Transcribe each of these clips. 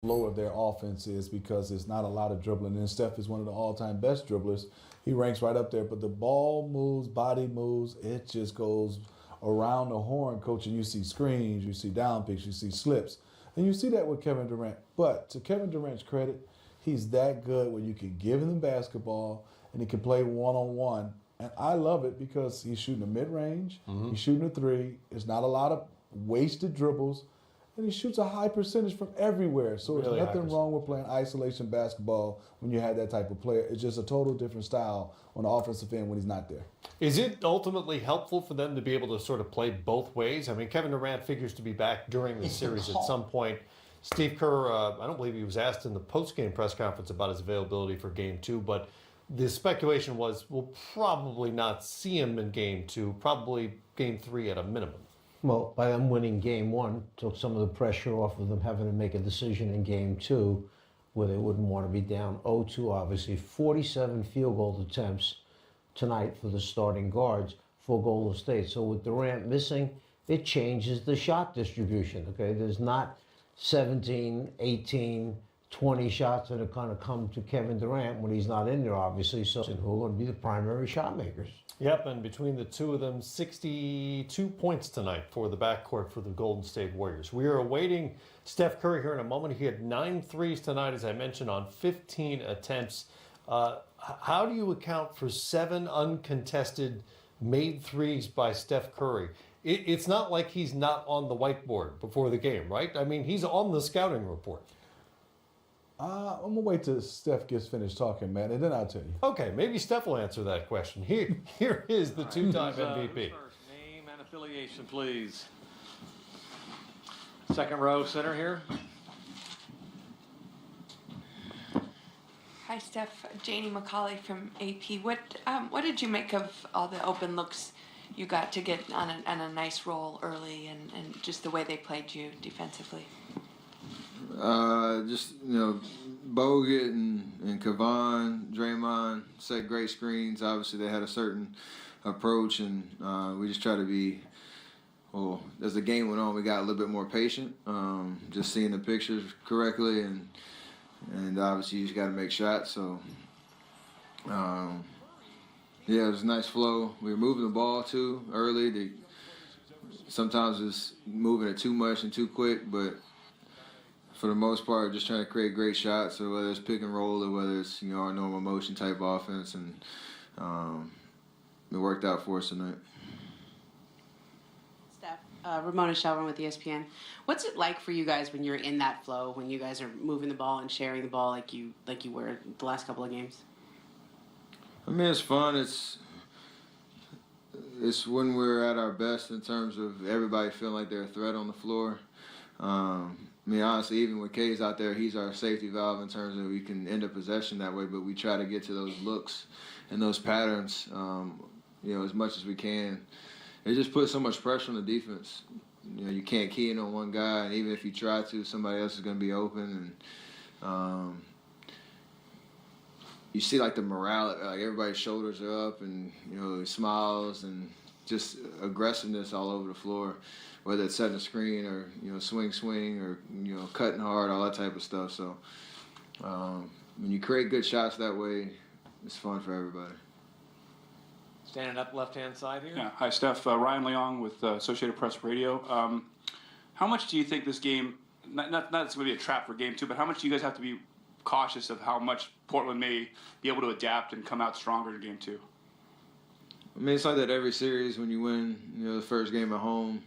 flow of their offense is because it's not a lot of dribbling. And Steph is one of the all-time best dribblers. He ranks right up there. But the ball moves, body moves. It just goes around the horn, coach. And you see screens, you see down picks, you see slips. And you see that with Kevin Durant. But to Kevin Durant's credit, he's that good where you can give him the basketball and he can play one-on-one. And I love it because he's shooting a mid-range, he's shooting a three. There's not a lot of wasted dribbles. And he shoots a high percentage from everywhere. So Really there's nothing wrong with playing isolation basketball when you have that type of player. It's just a total different style on the offensive end when he's not there. Is it ultimately helpful for them to be able to sort of play both ways? I mean, Kevin Durant figures to be back during the series at some point. Steve Kerr, I don't believe he was asked in the post-game press conference about his availability for Game 2, but the speculation was we'll probably not see him in Game 2, probably Game 3 at a minimum. Well, by them winning Game 1, took some of the pressure off of them having to make a decision in Game 2 where they wouldn't want to be down 0-2, obviously. 47 field goal attempts tonight for the starting guards for Golden State. So with Durant missing, it changes the shot distribution, okay? There's not 17, 18, 20 shots that are going to come to Kevin Durant when he's not in there, obviously. So who are going to be the primary shot makers? Yep, and between the two of them, 62 points tonight for the backcourt for the Golden State Warriors. We are awaiting Steph Curry here in a moment. He had 9 threes tonight, as I mentioned, on 15 attempts. How do you account for 7 uncontested made threes by Steph Curry? It's not like he's not on the whiteboard before the game, right? I mean, he's on the scouting report. I'm going to wait till Steph gets finished talking, man, and then I'll tell you. Okay, maybe Steph will answer that question. Here is the two-time MVP. First name and affiliation, please. Second row center here. Hi, Steph. Janie McCauley from AP. What did you make of all the open looks you got to get on a nice roll early and just the way they played you defensively? Bogut and Kevon, Draymond set great screens. Obviously, they had a certain approach, and we just try to be, as the game went on, we got a little bit more patient, just seeing the pictures correctly, and obviously you just got to make shots. So, it was a nice flow. We were moving the ball, too, early. Sometimes it's moving it too much and too quick, but for the most part, just trying to create great shots. So whether it's pick and roll or whether it's our normal motion type offense, and it worked out for us tonight. Steph, Ramona Shelburne with ESPN. What's it like for you guys when you're in that flow, when you guys are moving the ball and sharing the ball like you were the last couple of games? I mean, it's fun. It's when we're at our best in terms of everybody feeling like they're a threat on the floor. I mean, honestly, even when K's out there, he's our safety valve in terms of we can end a possession that way, but we try to get to those looks and those patterns, as much as we can. It just puts so much pressure on the defense. You can't key in on one guy, and even if you try to, somebody else is going to be open. And you see, like, the morale, like everybody's shoulders are up, and smiles and just aggressiveness all over the floor. Whether it's setting a screen or swing or cutting hard, all that type of stuff. So when you create good shots that way, it's fun for everybody. Standing up left-hand side here. Yeah. Hi, Steph. Ryan Leong with Associated Press Radio. How much do you think this game, not it's going to be a trap for Game 2, but how much do you guys have to be cautious of how much Portland may be able to adapt and come out stronger in Game 2? I mean, it's like that every series when you win, the first game at home.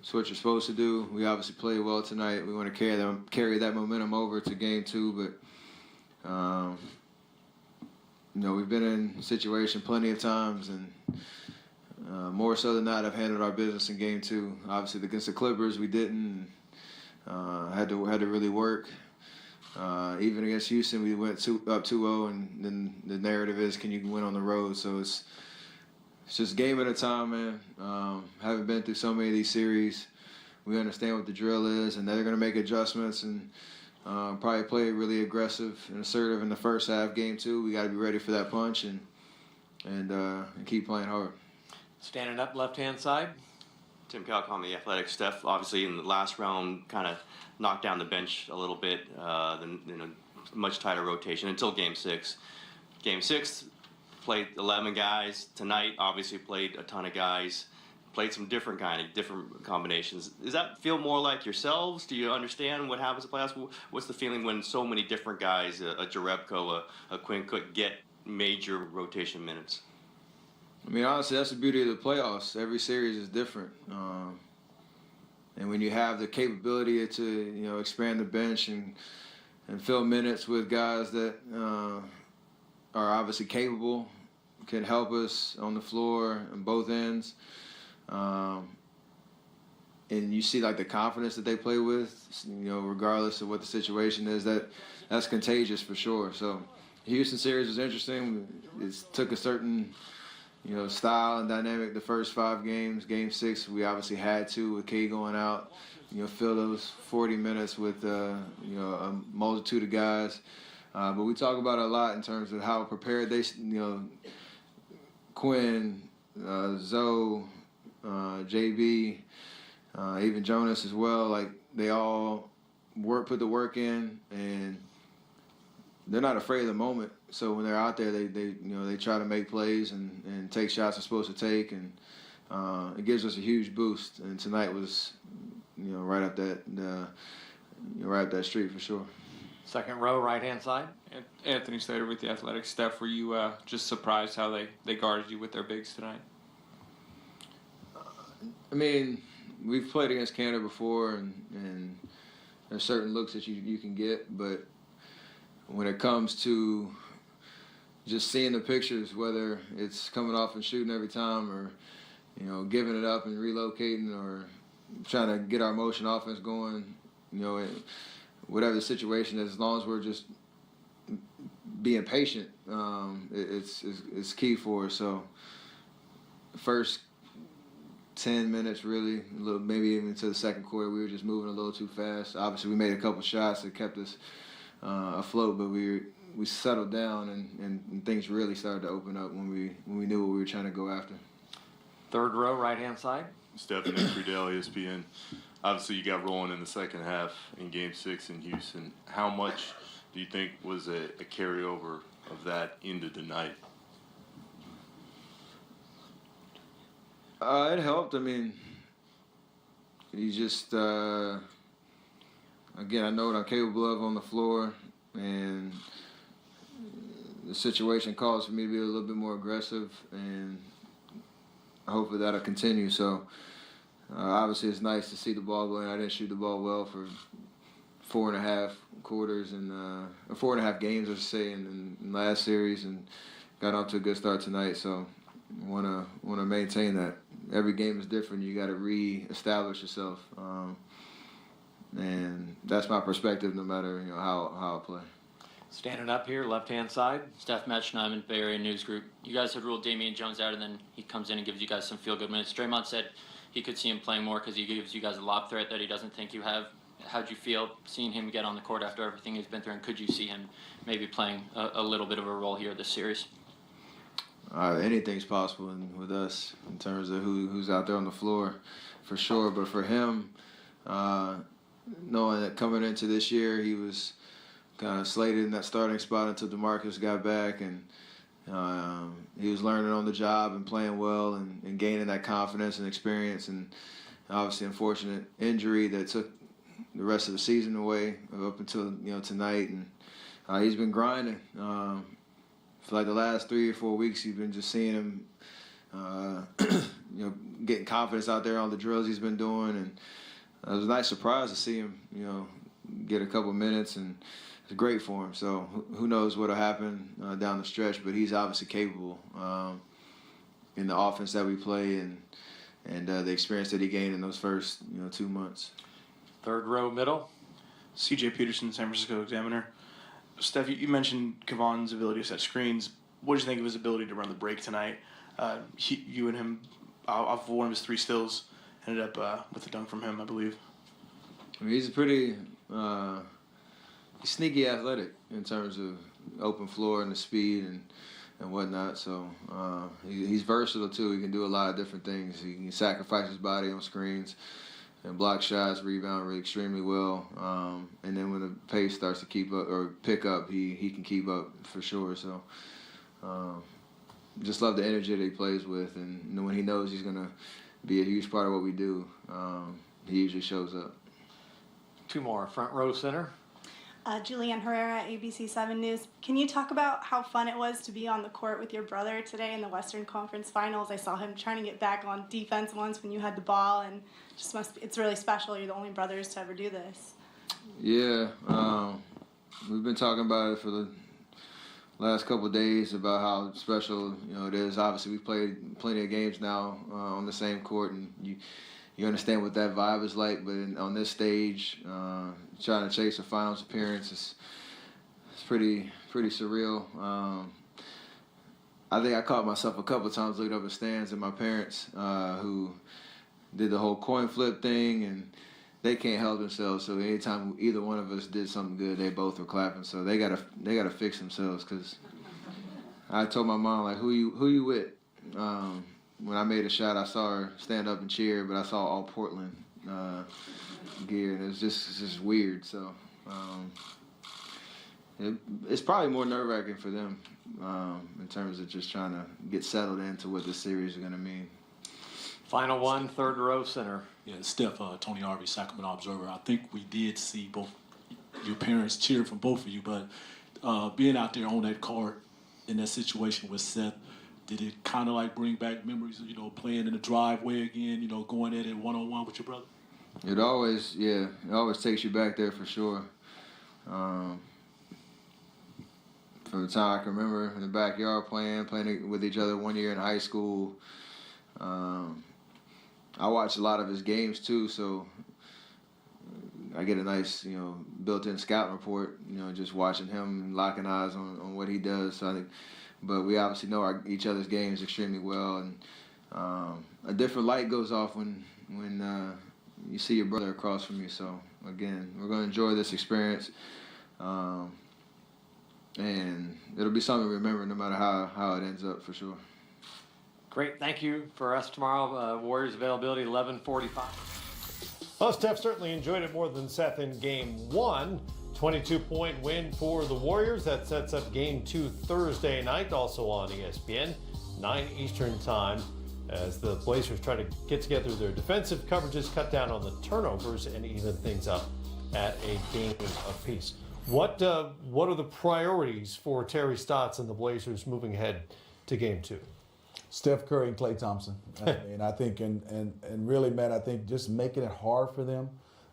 It's what you're supposed to do. We obviously played well tonight. We want to carry that momentum over to Game 2, but we've been in a situation plenty of times, and more so than not, have handled our business in Game 2. Obviously, against the Clippers, we didn't. Had to really work. Even against Houston, we went up 2-0, and then the narrative is, can you win on the road? So it's just game at a time, man. Haven't been through so many of these series. We understand what the drill is, and they're going to make adjustments and probably play really aggressive and assertive in the first half. Game 2, we got to be ready for that punch and keep playing hard. Standing up left-hand side. Tim Calcom, the Athletic. Steph, obviously in the last round, kind of knocked down the bench a little bit. Much tighter rotation until Game 6. Game 6, played 11 guys. Tonight, obviously played a ton of guys. Played some different combinations. Does that feel more like yourselves? Do you understand what happens in playoffs? What's the feeling when so many different guys, a Jerebko, a Quinn Cook, get major rotation minutes? I mean, honestly, that's the beauty of the playoffs. Every series is different. And when you have the capability to, expand the bench and fill minutes with guys that are obviously capable, can help us on the floor on both ends. And you see like the confidence that they play with, regardless of what the situation is, that's contagious for sure. So the Houston series was interesting. It took a certain, style and dynamic the first 5 games. Game 6, we obviously had to with K going out, fill those 40 minutes with, a multitude of guys. But we talk about it a lot in terms of how prepared they, Quinn, Zoe, JB, even Jonas as well. Like they all put the work in, and they're not afraid of the moment. So when they're out there, they try to make plays and take shots they're supposed to take, and it gives us a huge boost. And tonight was, right up that street for sure. Second row, right-hand side. Anthony Slater with the Athletic. Steph, were you just surprised how they guarded you with their bigs tonight? I mean, we've played against Canada before, and there's certain looks that you can get, but when it comes to just seeing the pictures, whether it's coming off and shooting every time or, giving it up and relocating or trying to get our motion offense going, whatever the situation is, as long as we're just being patient, it's key for us. So first 10 minutes, really, a little, maybe even to the second quarter, we were just moving a little too fast. Obviously, we made a couple shots that kept us afloat, but we settled down and things really started to open up when we knew what we were trying to go after. Third row, right-hand side. Stephanie Crudell, ESPN. Obviously, you got rolling in the second half in Game 6 in Houston. How much do you think was a carryover of that into the night? It helped. I mean, you just, again, I know what I'm capable of on the floor, and the situation calls for me to be a little bit more aggressive, and hopefully that'll continue. So, obviously, it's nice to see the ball going. I didn't shoot the ball well for 4.5 quarters and 4.5 games, I should say, in last series, and got off to a good start tonight. So, want to maintain that. Every game is different. You got to re-establish yourself, and that's my perspective. No matter how I play. Standing up here, left-hand side. Steph, Matt Schneiman, Bay Area News Group. You guys had ruled Damian Jones out, and then he comes in and gives you guys some feel-good minutes. Draymond said he could see him playing more because he gives you guys a lob threat that he doesn't think you have. How'd you feel seeing him get on the court after everything he's been through, and could you see him maybe playing a little bit of a role here this series? Anything's possible with us in terms of who's out there on the floor, for sure. But for him, knowing that coming into this year, he was kind of slated in that starting spot until DeMarcus got back, and he was learning on the job and playing well and gaining that confidence and experience. And obviously, unfortunate injury that took the rest of the season away up until tonight. And he's been grinding. For like the last 3 or 4 weeks, you've been just seeing him, getting confidence out there on the drills he's been doing, and it was a nice surprise to see him, get a couple minutes, and it's great for him. So who knows what'll happen down the stretch, but he's obviously capable in the offense that we play and the experience that he gained in those first 2 months. Third row, middle. CJ Peterson, San Francisco Examiner. Steph, you mentioned Kevon's ability to set screens. What did you think of his ability to run the break tonight? You and him, off one of his 3 stills, ended up with a dunk from him, I believe. I mean, he's a pretty sneaky athletic in terms of open floor and the speed, and and whatnot. So he's versatile too. He can do a lot of different things. He can sacrifice his body on screens and block shots, rebound really extremely well. And then when the pace starts to keep up or pick up, he can keep up for sure. So just love the energy that he plays with, and when he knows he's gonna be a huge part of what we do, he usually shows up. Two more. Front row center. Julianne Herrera, ABC 7 News. Can you talk about how fun it was to be on the court with your brother today in the Western Conference Finals? I saw him trying to get back on defense once when you had the ball, and it's really special. You're the only brothers to ever do this. Yeah, we've been talking about it for the last couple of days about how special it is. Obviously, we've played plenty of games now on the same court, and you understand what that vibe is like. But on this stage, trying to chase a finals appearance is pretty surreal. I think I caught myself a couple of times looking up at stands and my parents who did the whole coin flip thing, and they can't help themselves. So anytime either one of us did something good, they both were clapping. So they gotta fix themselves, because I told my mom, like, who you with? When I made a shot, I saw her stand up and cheer, but I saw all Portland gear, and it's just weird. So it's probably more nerve-wracking for them in terms of just trying to get settled into what this series is going to mean. Final one. Third row center. Yeah, Steph, Tony Harvey, Sacramento Observer. I think we did see both your parents cheer for both of you, but being out there on that court in that situation with Seth, did it kind of like bring back memories of, playing in the driveway again, going at it one-on-one with your brother? It always takes you back there for sure. From the time I can remember in the backyard playing with each other 1 year in high school. I watch a lot of his games too, so I get a nice, built-in scouting report, just watching him and locking eyes on what he does. So I think, but we obviously know each other's games extremely well, and a different light goes off when you see your brother across from you. So again, we're going to enjoy this experience, and it'll be something to remember no matter how it ends up, for sure. Great. Thank you. For us tomorrow, Warriors availability 11:45. Well, Steph certainly enjoyed it more than Seth in Game 1. 22-point win for the Warriors. That sets up Game 2 Thursday night, also on ESPN, 9 Eastern Time, as the Blazers try to get together their defensive coverages, cut down on the turnovers, and even things up at a game apiece. What are the priorities for Terry Stotts and the Blazers moving ahead to Game 2? Steph Curry and Klay Thompson. I think, and really, Matt, I think just making it hard for them,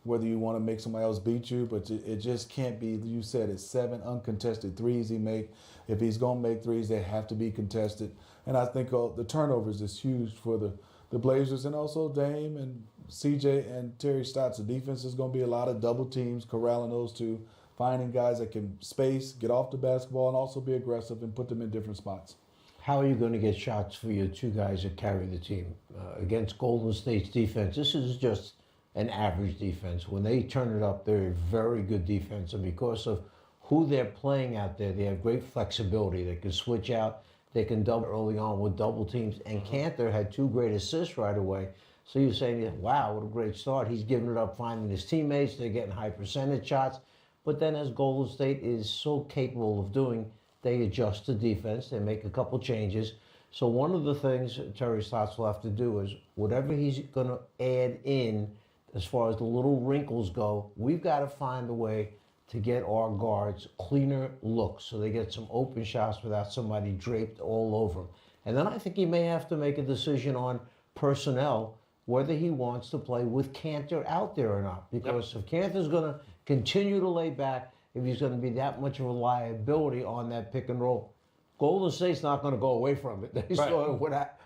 whether you want to make somebody else beat you, but it just can't be, you said it's 7 uncontested threes he make. If he's going to make threes, they have to be contested. And I think the turnovers is huge for the Blazers, and also Dame and CJ and Terry Stotts. The defense is going to be a lot of double teams, corralling those two, finding guys that can space, get off the basketball, and also be aggressive and put them in different spots. How are you going to get shots for your two guys that carry the team? Against Golden State's defense, this is just an average defense. When they turn it up, they're a very good defense. And because of who they're playing out there, they have great flexibility. They can switch out. They can double early on with double teams. And Cantor had 2 great assists right away. So you're saying, wow, what a great start. He's giving it up, finding his teammates. They're getting high percentage shots. But then, as Golden State is so capable of doing, they adjust the defense. They make a couple changes. So one of the things Terry Stotts will have to do is whatever he's going to add in as far as the little wrinkles go, we've got to find a way to get our guards cleaner looks so they get some open shots without somebody draped all over them. And then I think he may have to make a decision on personnel, whether he wants to play with Cantor out there or not. Because if Cantor's going to continue to lay back, if he's going to be that much of a liability on that pick and roll, Golden State's not going to go away from it. They saw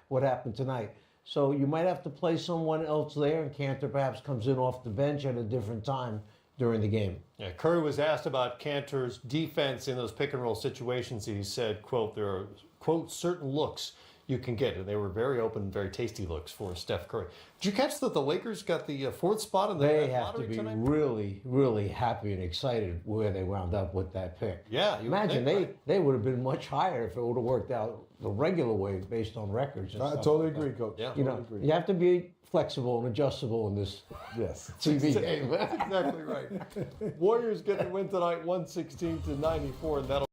what happened tonight. So you might have to play someone else there, and Cantor perhaps comes in off the bench at a different time during the game. Yeah, Curry was asked about Cantor's defense in those pick and roll situations. He said, quote, there are, quote, certain looks you can get. And they were very open, very tasty looks for Steph Curry. Did you catch that the Lakers got the 4th spot in the They draft have to lottery be tonight? really, really happy and excited where they wound up with that pick. Yeah, you would Imagine think, they would have been much higher if it would have worked out the regular way based on records. And I stuff totally like that. agree, Coach. Yeah. You know, Totally agree. you have to be flexible and adjustable in this Yes. TV game. That's exactly right. Warriors get the win tonight, 116-94, and that'll